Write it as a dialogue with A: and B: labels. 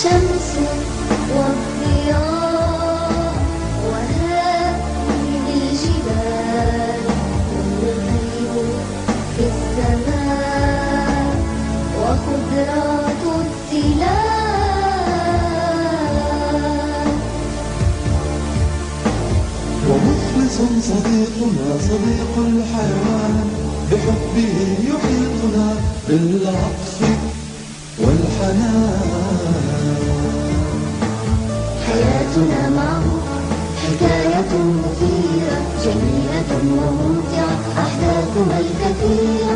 A: الشمس والضياء وهذه الجبال والطير في السماء وخضرات التلال.
B: ومخلص صديقنا صديق الحيوان بحبه يحيطنا بالعطف والحنان.
A: حياتنا معه حكاية مثيرة جميلة وممتعة أحداثها الكثيرة